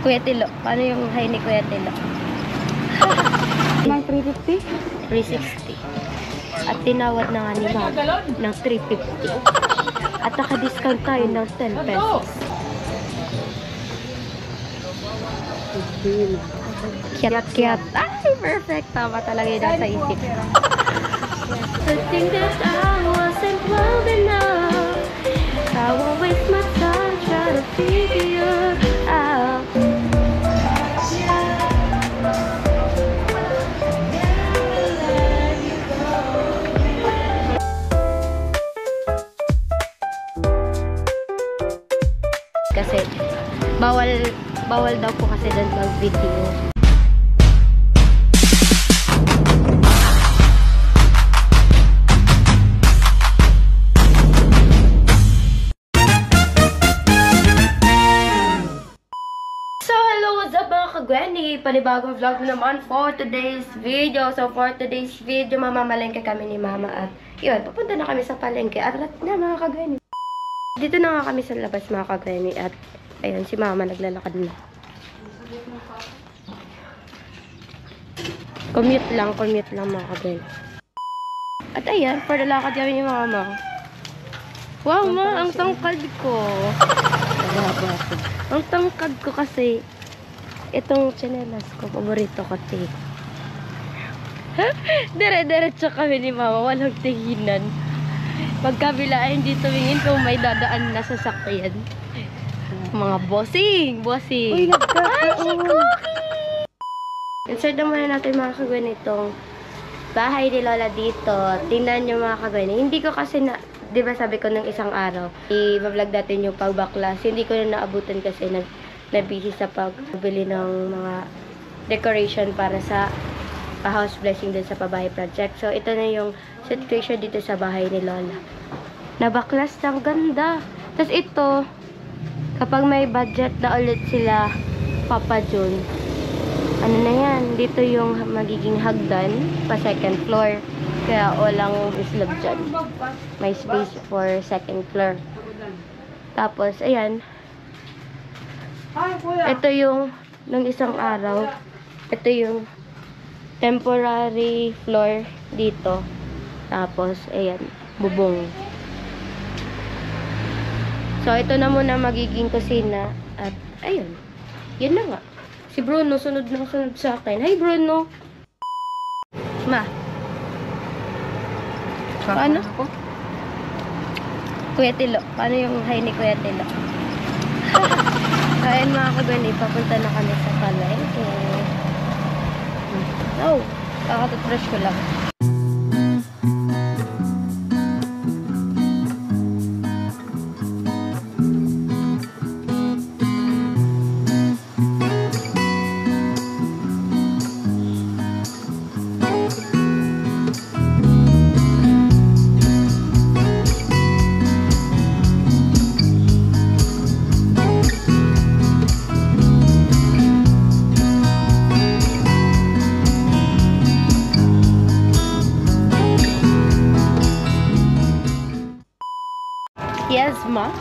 Kuya Tilo. Paano yung high ni Kuya Tilo? Mang 350? 360. At tinawad na nga ni Ma'am ng 350. At naka-discount tayo ng 10 pesos. Kiyat-kiyat. Ay, perfect. Tama talaga yun nasa isip. I think that I wasn't well enough. I won't waste my time trying to figure out. Kasi bawal daw po kasi doon mag-video. Gwenny, panibagong vlog naman for today's video. So, for today's video, mamamalengke kami ni Mama at yun, pupunta na kami sa palengke at na mga kagwenny. Dito na nga kami sa labas mga kagwenny at ayun, si Mama naglalakad na. Commute lang mga kagwenny. At ayan, for the lakad kami ni Mama. Wow, Ma, ang tangkad ko. Ang tangkad ko kasi itong tsinelas ko, paborito ko, te. Dire-diretso kami ni Mama, walang tinginan. Pagkabila ay hindi tumingin kung may dadaan na sasakyan. Mga bossing! Uy, Ay, si Cookie! Insert na muna natin mga kagwan itong bahay ni Lola dito. Tingnan nyo mga kagwan. Hindi ko kasi na, di ba sabi ko ng isang araw, i-vlog natin yung pagbaklas. Hindi ko na naabutan kasi na-busy sa pagbili ng mga decoration para sa house blessing din sa pabahay project. So, ito na yung situation dito sa bahay ni Lola. Nabaklas ng ganda. Tapos ito, kapag may budget na ulit sila, Papa John, ano na yan, dito yung magiging hagdan pa second floor. Kaya walang islog dyan. May space for second floor. Tapos, ayan, ito yung nung isang araw, ito yung temporary floor dito. Tapos, ayan, bubong. So, ito na muna magiging kusina. At, ayun, yun na nga. Si Bruno, sunod na sunod sa akin. Hi, Bruno! Ma. Paano? Kuya Tilo. Paano yung hi ni Kuya Tilo? Ayan mga kagani, papunta na kami sa palengke. Oh, kakatutrush ko lang. Yes, Ma.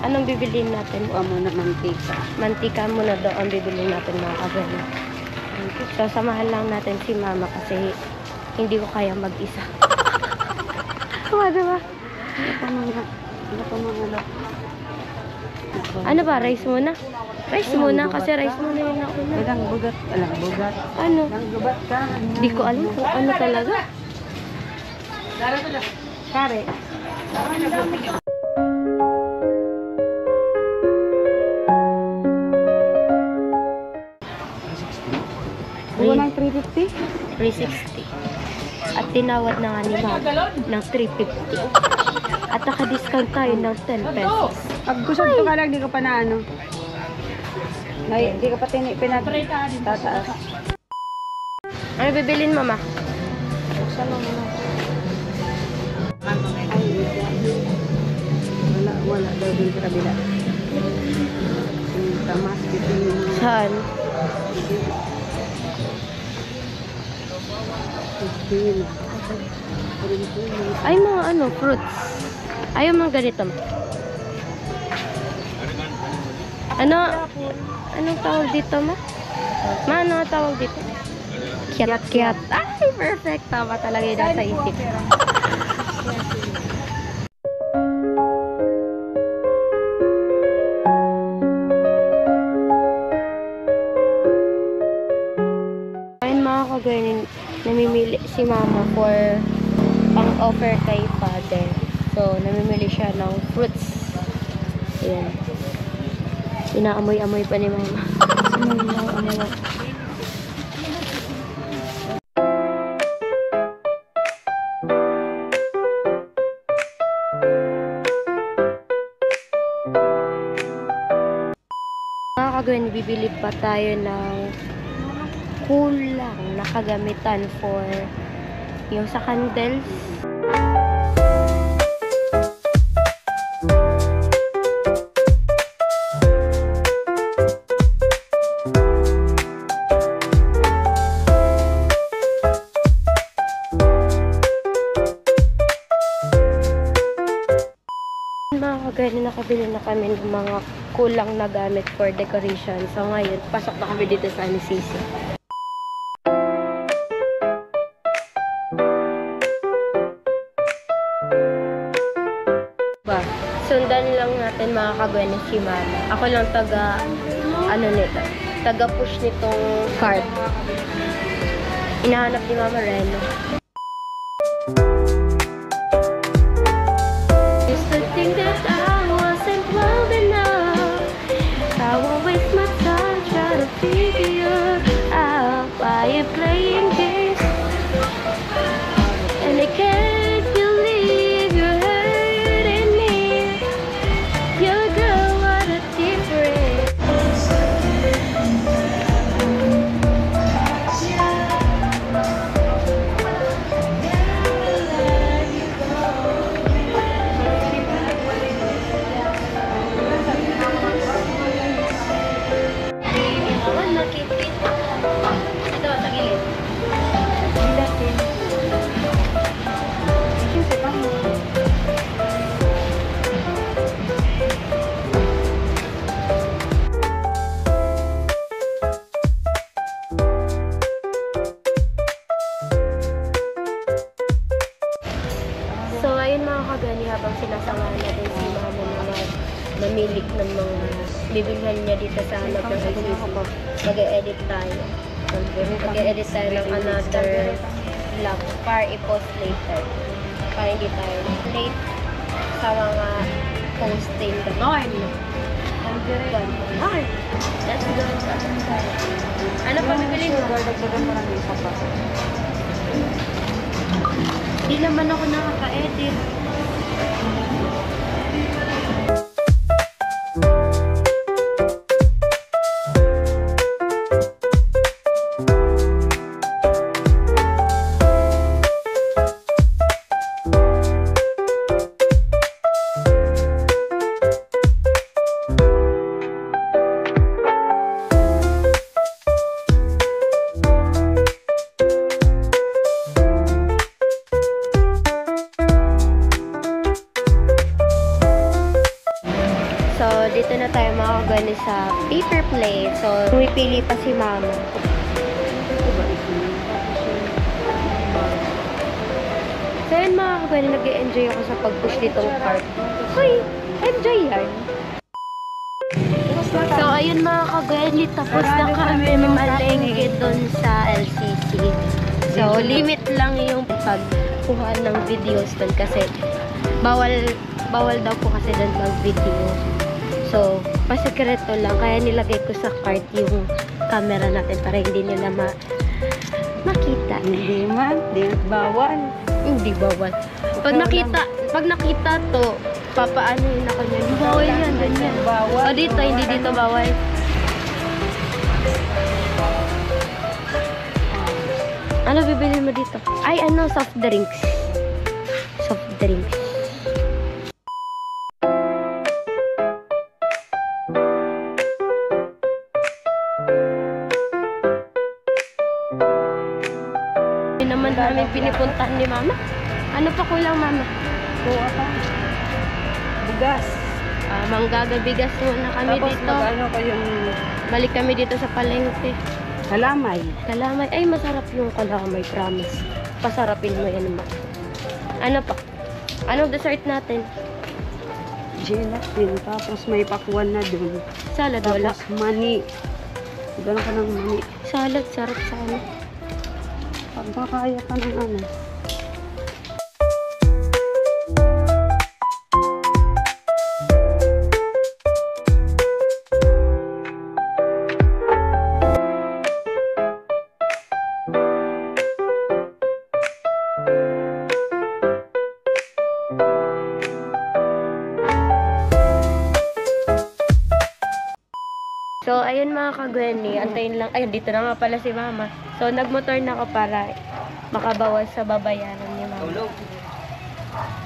Anong bibiliin natin? Kuha mo na mantika. Mantika muna daw ang bibiliin natin mga kagani. So, samahan lang natin si Mama kasi hindi ko kaya mag-isa. Diba? Ano ba? Rice muna? Rice muna kasi rice muna yun ako na. Walang bugat. Ano? Walang gubat ka. Hindi ko alam kung ano talaga. Kare. Walang 350? 360. At tinawad na nga ni Ma'am ng 350. At naka-discount tayo ng 10 pesos. Pag gusto ka lang, di ka pa na ano. Di ka pa pinatataas. Ano bibilin, Mama? Buksan mo muna. Wala daw dun sa kabila. Tamas, Saan? Ay, mga ano, fruits. Ayaw mga ganito. Ano? anong tawag dito, ma? Ma, ano nga tawag dito? Kiat-kiat. Ay, perfect. Tama talaga yun nasa isip. Ayun mga kagawin, namimili si mama for pang-offer kay father. So, namimili siya ng fruits. Ayan. Inaamoy-amoy pa ni mama. Mga kagawin, bibili pa tayo ng kulang na kagamitan for yung sa candles. Mga kagawin, nakabili na kami ng mga kulang na gamit for decoration. So ngayon, pasok na kami dito sa Anisisi. Sundan lang natin mga kagawin si mama. Ako lang taga-push nitong cart. Inahanap ni Mama Reno. Used to think that I wasn't well enough. I won't waste my time trying to figure out why you're playing games. And I can't believe you're hurting me. Your girl, what a difference. Ito, sa gilid. So, ayun mga kagani, habang sinasama natin si mama na mamilik ng mga bibilhan niya dito sa hanap ng ICC, mag-e-edit tayo. Mag-e-edit tayo ng another vlog para i-post later. Para hindi tayo late sa mga posting. Ganon! Ganon! Let's go! Ano pa bibili mo? Dagdagan mo ng isa pa. Hindi naman ako nakaka-edit. So, dito na tayo makakagani sa paper plate. So, pumipili pa si mama. So, yun mga kagani, nag-enjoy ako sa pag-push ditong cart. Uy, enjoy yan. So, ayun mga kagani, tapos na kami malengke dun sa LCC. So, limit lang yung pagkuha ng videos dun kasi bawal daw po kasi dun mag-video. So, pasikreto lang. Kaya nilagay ko sa cart yung camera natin para hindi nila makita. Hindi man, di bawal. Hindi bawal. Pag nakita to, papaano yun ako niyan. Bawal yan, ganyan. Bawal. O dito, hindi dito bawal. Ano bibili mo dito? Ay, ano, soft drinks. Soft drinks. Naman namin pinipuntahan ni mama. Ano pa kulang mama? Bukas. Manggagabigas muna kami Tapos dito. mag-ano ko yung Balik kami dito sa palengke. kalamay. Kalamay. Ay, masarap yung kalamay, promise. Pasarapin mo yan, ma. Ano pa? Anong dessert natin? Gelatin. Tapos may pakwan na dun. Salad, wala. Tapos mani. Gano'n ka ng mani. Salad, sarap sana. Pag makaya ka ng ano. So, ayun mga kagweni, antayin lang. Ayun, dito na nga pala si mama. So, nagmotor na ako para makabawas sa babayaran ni mama.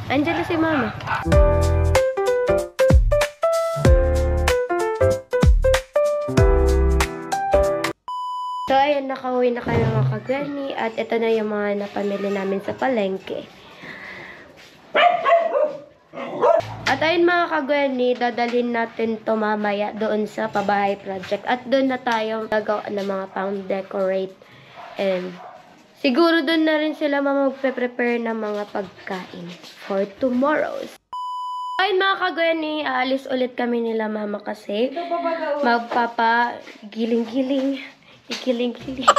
Andiyan na si mama. So, ayun, nakauwi na kami mga kagweni. At ito na yung mga napamili namin sa palengke. At ayun mga kagweni, dadalhin natin to mamaya doon sa pabahay project. At doon na tayo gagawa ng mga pang-decorate. And siguro doon na rin sila magpe-prepare ng mga pagkain for tomorrow. Ayun mga kagweni, aalis ulit kami nila mama kasi magpapagiling-giling. Igiling-giling.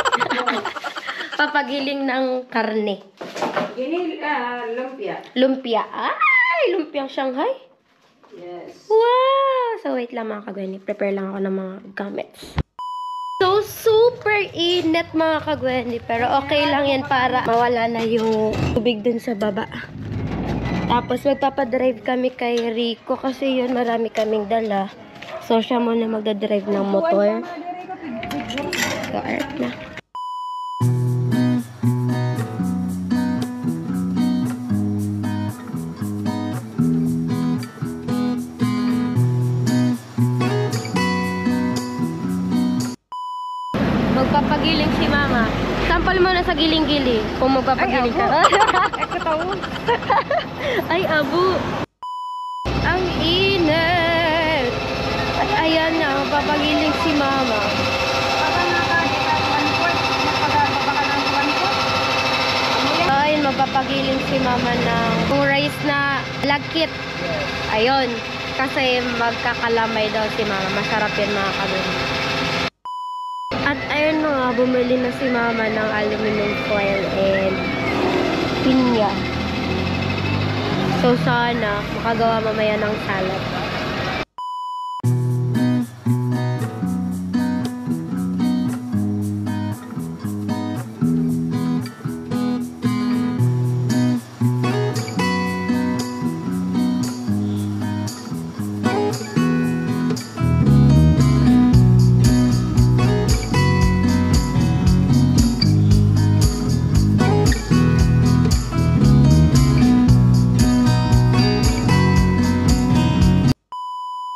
Papagiling ng karne. Lumpia. Lumpia. Ay, lumpiang Shanghai. Yes. Wow! So, wait lang mga kagweni. Prepare lang ako ng mga gamits. So, super init mga kagweni. Pero okay lang yan para mawala na yung tubig dun sa baba. Tapos, magpapadrive kami kay Rico kasi yun, marami kaming dala. So, siya muna magdadrive ng motor. So, alright na. Magpapagiling si mama. Sampal mo na sa giling-giling kung magpapagiling ka. Ay, abo. Ang init. At ayan na, magpapagiling si mama. Ayun, magpapagiling si mama ng rice na lagkit. Ayun. Kasi magkakalamay daw si mama. Masarap yan mga kabili. At ayun na nga, bumili na si mama ng aluminum foil and pinya. So sana, makagawa mamaya ng salad.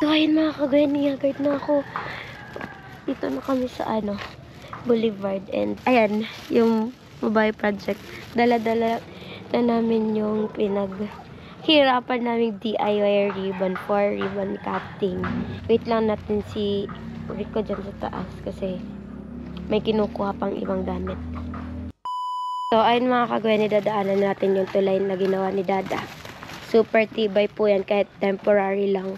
So, ayun mga kagweni, agad na ako. Dito na kami sa Boulevard. And, ayan, yung mobile project. Dala-dala na namin yung pinaghirapan namin DIY ribbon for ribbon cutting. Wait lang natin si Rico dyan sa taas kasi may kinukuha pang ibang gamit. So, ayun mga kagweni, dadaanan natin yung tulay na ginawa ni Dada. Super tibay po yan kahit temporary lang.